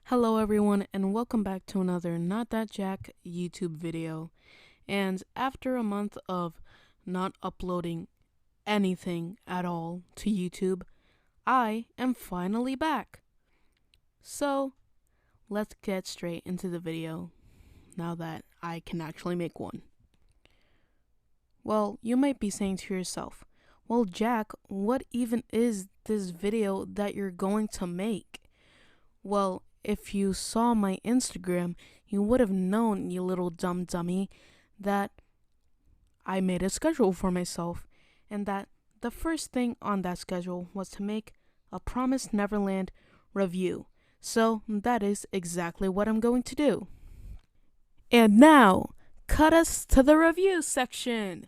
Hello everyone and welcome back to another Not That Jack YouTube video. And after a month of not uploading anything at all to YouTube, I am finally back. So, let's get straight into the video now that I can actually make one. Well, you might be saying to yourself, well Jack, what even is this video that you're going to make? Well, if you saw my Instagram, you would have known, you little dumb dummy, that I made a schedule for myself, and that the first thing on that schedule was to make a Promised Neverland review. So that is exactly what I'm going to do. And now, cut us to the review section.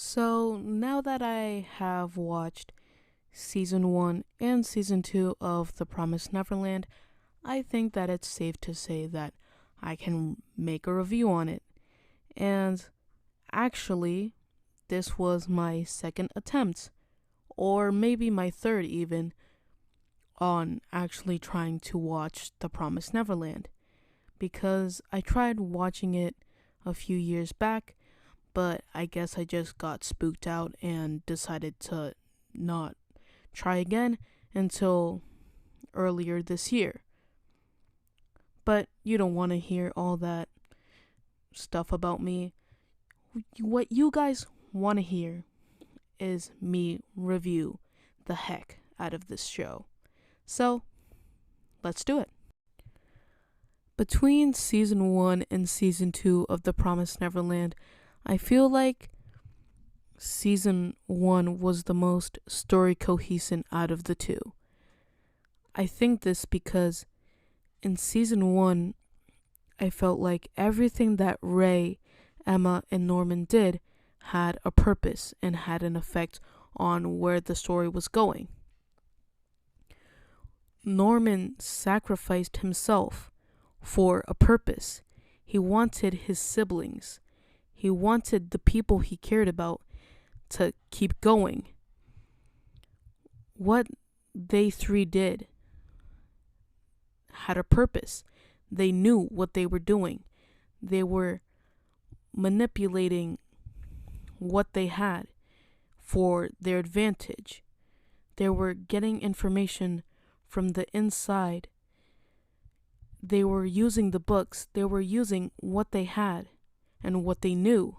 So now that I have watched Season 1 and Season 2 of The Promised Neverland, I think that it's safe to say that I can make a review on it. And actually, this was my second attempt, or maybe my third even, on actually trying to watch The Promised Neverland. Because I tried watching it a few years back, but I guess I just got spooked out and decided to not try again until earlier this year. But you don't want to hear all that stuff about me. What you guys want to hear is me review the heck out of this show. So, let's do it. Between Season 1 and Season 2 of The Promised Neverland, I feel like Season 1 was the most story cohesive out of the two. I think this because in Season 1, I felt like everything that Ray, Emma, and Norman did had a purpose and had an effect on where the story was going. Norman sacrificed himself for a purpose. He wanted his siblings. He wanted the people he cared about to keep going. What they three did had a purpose. They knew what they were doing. They were manipulating what they had for their advantage. They were getting information from the inside. They were using the books. They were using what they had and what they knew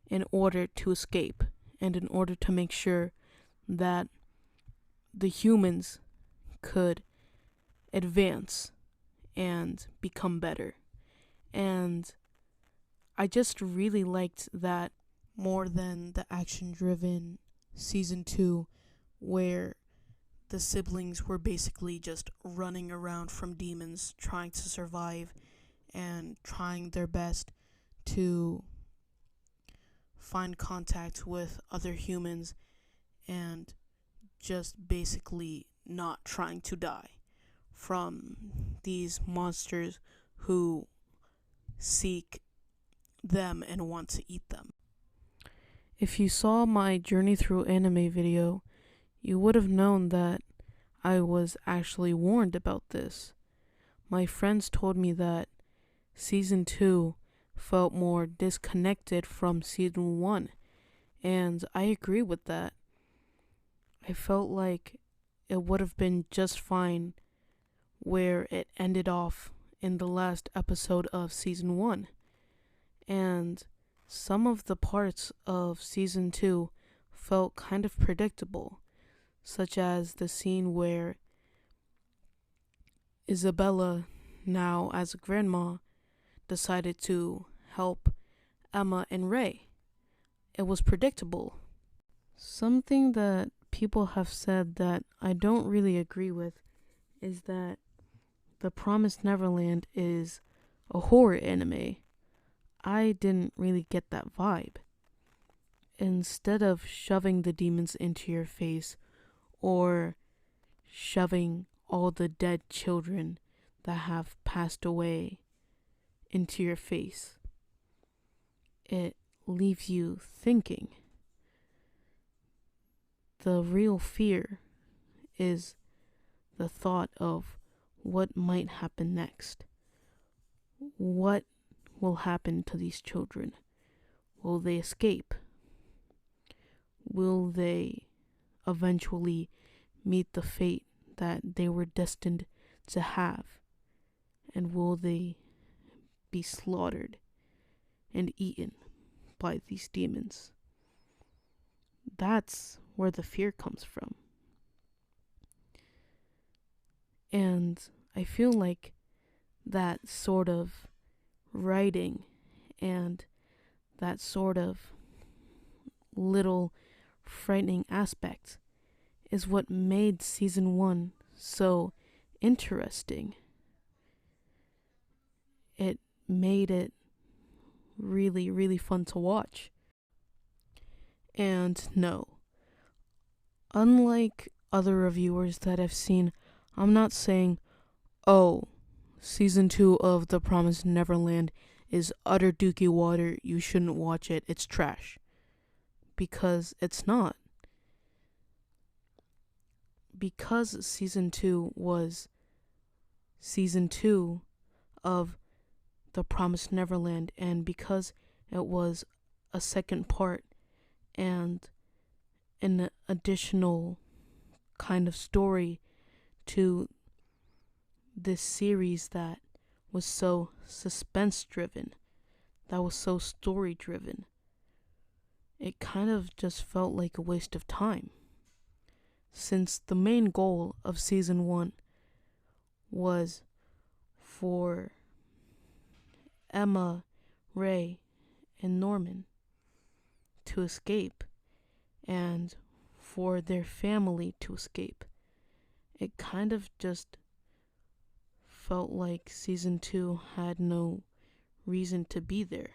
in order to escape and in order to make sure that the humans could advance and become better. And I just really liked that more than the action-driven Season 2 where the siblings were basically just running around from demons trying to survive and trying their best to find contact with other humans and just basically not trying to die from these monsters who seek them and want to eat them. If you saw my journey through anime video, you would have known that I was actually warned about this. My friends told me that Season 2 felt more disconnected from Season 1, and I agree with that. I felt like it would have been just fine where it ended off in the last episode of Season 1. And some of the parts of Season 2 felt kind of predictable, such as the scene where Isabella, now as a grandma, decided to help Emma and Ray. It was predictable. Something that people have said that I don't really agree with is that The Promised Neverland is a horror anime. I didn't really get that vibe. Instead of shoving the demons into your face or shoving all the dead children that have passed away into your face, it leaves you thinking. The real fear is the thought of what might happen next. What will happen to these children? Will they escape? Will they eventually meet the fate that they were destined to have? And will they be slaughtered and eaten by these demons? That's where the fear comes from. And I feel like that sort of writing and that sort of little frightening aspect is what made season 1 so interesting. It made it really, really fun to watch. And no, unlike other reviewers that I've seen, I'm not saying, oh, season 2 of The Promised Neverland is utter dookie water, you shouldn't watch it, it's trash. Because it's not. Because season 2 was season 2 of The Promised Neverland, and because it was a second part and an additional kind of story to this series that was so suspense driven, that was so story driven, it kind of just felt like a waste of time. Since the main goal of season 1 was for Emma, Ray, and Norman to escape and for their family to escape, it kind of just felt like season 2 had no reason to be there.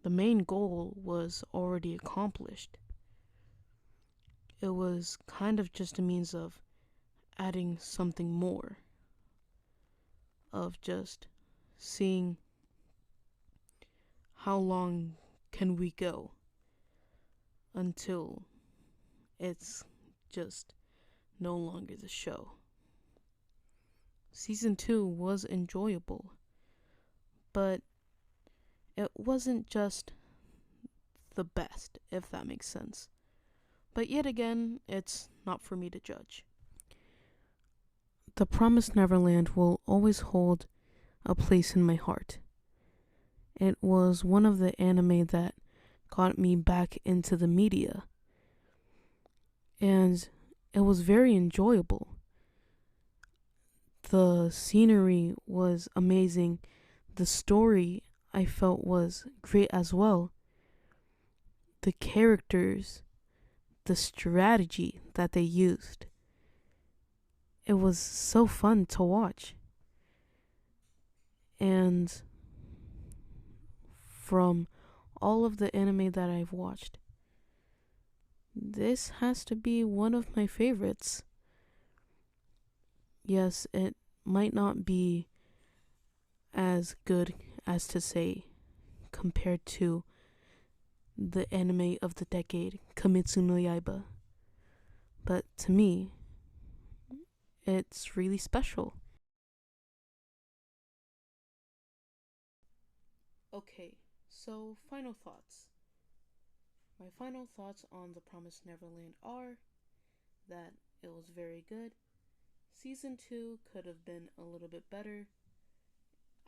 The main goal was already accomplished. It was kind of just a means of adding something more, of just seeing how long can we go until it's just no longer the show. Season 2 was enjoyable, but it wasn't just the best, if that makes sense. But yet again, it's not for me to judge. The Promised Neverland will always hold a place in my heart. It was one of the anime that got me back into the media, and it was very enjoyable. The scenery was amazing. The story I felt was great as well. The characters, the strategy that they used, it was so fun to watch. And from all of the anime that I've watched, this has to be one of my favorites. Yes, it might not be as good as to say compared to the anime of the decade, Kimetsu no Yaiba. But to me, it's really special. Okay, so final thoughts. My final thoughts on The Promised Neverland are that it was very good. Season 2 could have been a little bit better.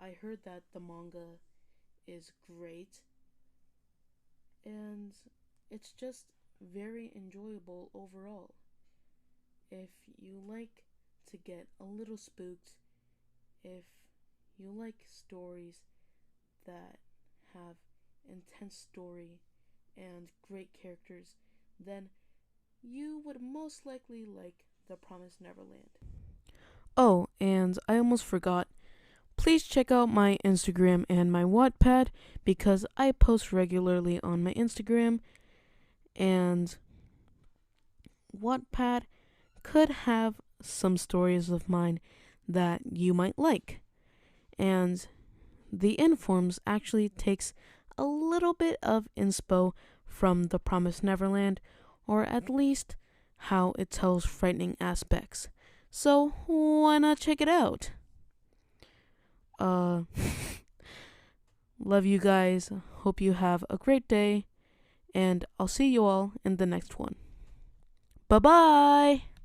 I heard that the manga is great, and it's just very enjoyable overall. If you like to get a little spooked, if you like stories that have intense story and great characters, then you would most likely like The Promised Neverland. Oh, and I almost forgot. Please check out my Instagram and my Wattpad because I post regularly on my Instagram, and Wattpad could have some stories of mine that you might like. And the Informs actually takes a little bit of inspo from The Promised Neverland, or at least how it tells frightening aspects. So why not check it out? Uh, love you guys. Hope you have a great day, and I'll see you all in the next one. Bye bye!